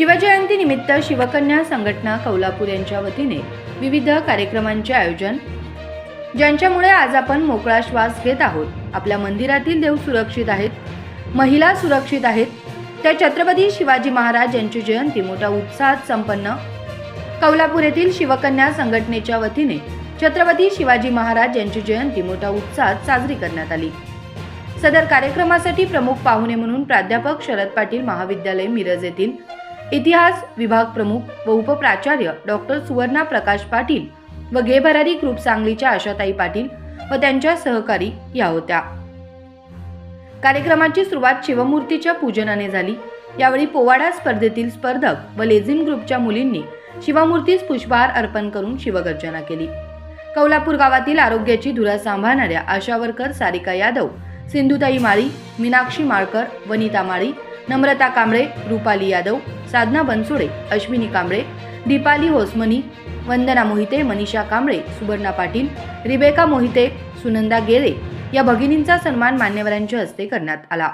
शिवजयंतीनिमित्त शिवकन्या संघटना कौलापूर यांच्या वतीने विविध कार्यक्रमांचे आयोजन, ज्यांच्यामुळे आज आपण मोकळा श्वास घेत आहोत. आपल्या मंदिरातील देव सुरक्षित आहेत, महिला सुरक्षित आहेत. त्या छत्रपती शिवाजी महाराज यांची जयंती मोठ्या उत्साहात संपन्न. कौलापूर येथील शिवकन्या संघटनेच्या वतीने छत्रपती शिवाजी महाराज यांची जयंती मोठ्या उत्साहात साजरी करण्यात आली. सदर कार्यक्रमासाठी प्रमुख पाहुणे म्हणून प्राध्यापक शरद पाटील महाविद्यालय मिरज येथील इतिहास विभाग प्रमुख व उपप्राचार्य डॉक्टर सुवर्णा प्रकाश पाटील व गे भरारी ग्रुप सांगलीच्या आशाताई पाटील व त्यांच्या सहकारी या होत्या. कार्यक्रमाची सुरुवात शिवमूर्तीच्या पूजनाने झाली. यावेळी पोवाडा स्पर्धेतील स्पर्धक व लेझिम ग्रुपच्या मुलींनी शिवमूर्तीस पुष्पहार अर्पण करून शिवगर्जना केली. कौलापूर गावातील आरोग्याची धुरा सांभाळणाऱ्या आशा वर्कर सारिका यादव, सिंधुताई माळी, मीनाक्षी माळकर, वनिता माळी, नम्रता कांबळे, रुपाली यादव, साधना बनसोडे, अश्विनी कांबळे, दीपाली होसमनी, वंदना मोहिते, मनीषा कांबळे, सुवर्णा पाटील, रिबेका मोहिते, सुनंदा गेरे या भगिनींचा सन्मान मान्यवरांच्या हस्ते करण्यात आला.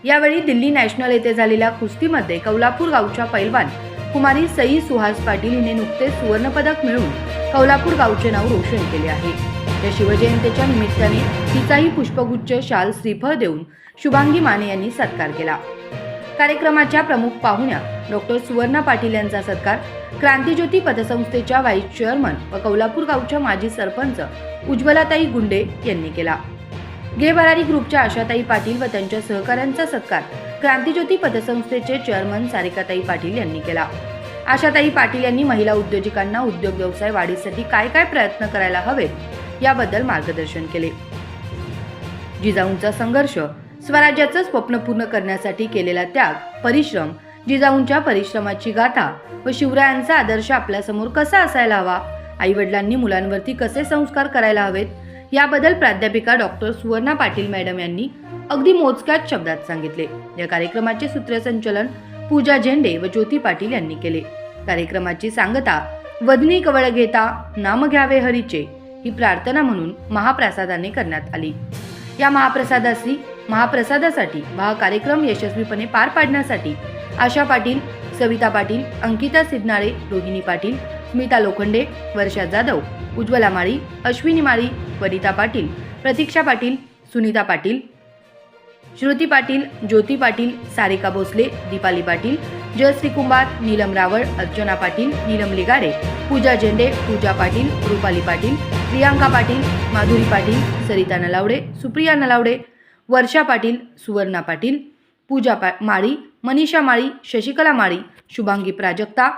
यावेळी दिल्ली नॅशनल येथे झालेल्या कुस्तीमध्ये कौलापूर गावच्या पैलवान कुमारी सई सुहास पाटील हिने नुकतेच सुवर्णपदक मिळवून कौलापूर गावचे नाव रोशन केले आहे. या शिवजयंतीच्या निमित्ताने तिचाही पुष्पगुच्छ, शाल, श्रीफळ देऊन शुभांगी माने यांनी सत्कार केला. कार्यक्रमाच्या प्रमुख पाहुण्या डॉक्टर सुवर्णा पाटील यांचा सत्कार क्रांतिज्योती पतसंस्थेच्या व्हाईस चेअरमन व कौलापूर गावच्या माजी सरपंच उज्ज्वलाताई गुंडे यांनी केला. गे भरारी ग्रुपच्या आशाताई पाटील व त्यांच्या सहकाऱ्यांचा सत्कार क्रांतिज्योती पतसंस्थेचे चेअरमन सारिकाताई पाटील यांनी केला. आशाताई पाटील यांनी महिला उद्योजकांना उद्योग व्यवसाय वाढीसाठी काय काय प्रयत्न करायला हवेत याबद्दल मार्गदर्शन केले. जिजाऊंचा संघर्ष, स्वराज्याचं स्वप्न पूर्ण करण्यासाठी केलेला त्याग, परिश्रम, जिजाऊंच्या परिश्रमाची गाथा व शिवरायांचा आदर्श आपल्यासमोर कसा असायला हवा, आईवडिलांनी मुलांवरती कसे संस्कार करायला हवेत याबद्दल प्राध्यापिका डॉक्टर सुवर्णा पाटील मॅडम यांनी अगदी मोजक्याच शब्दात सांगितले. या कार्यक्रमाचे सूत्रसंचालन पूजा झेंडे व ज्योती पाटील यांनी केले. कार्यक्रमाची सांगता वदनी कवळ घेता नाम घ्यावे हरीचे ही प्रार्थना म्हणून महाप्रसादाने करण्यात आली. या महाप्रसादासाठी हा कार्यक्रम यशस्वीपणे पार पाडण्यासाठी आशा पाटील, सविता पाटील, अंकिता सिद्धनाळे, रोहिणी पाटील, स्मिता लोखंडे, वर्षा जाधव, उज्ज्वला माळी, अश्विनी माळी, वनिता पाटील, प्रतीक्षा पाटील, सुनीता पाटील, श्रुती पाटील, ज्योती पाटील, सारिका भोसले, दीपाली पाटील, जयश्री कुंभार, नीलम रावळ, अर्चना पाटील, नीलम लिगाडे, पूजा झेंडे, पूजा पाटील, रुपाली पाटील, प्रियांका पाटील, माधुरी पाटील, सरिता नलावडे, सुप्रिया नलावडे, वर्षा पाटील, सुवर्णा पाटील, पूजा माळी, मनीषा माळी, शशिकला माळी, शुभांगी प्राजक्ता,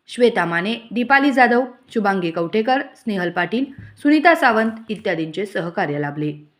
श्वेता माने, दीपाली जाधव, शुभांगी कवठेकर, स्नेहल पाटील, सुनीता सावंत इत्यादींचे सहकार्य लाभले.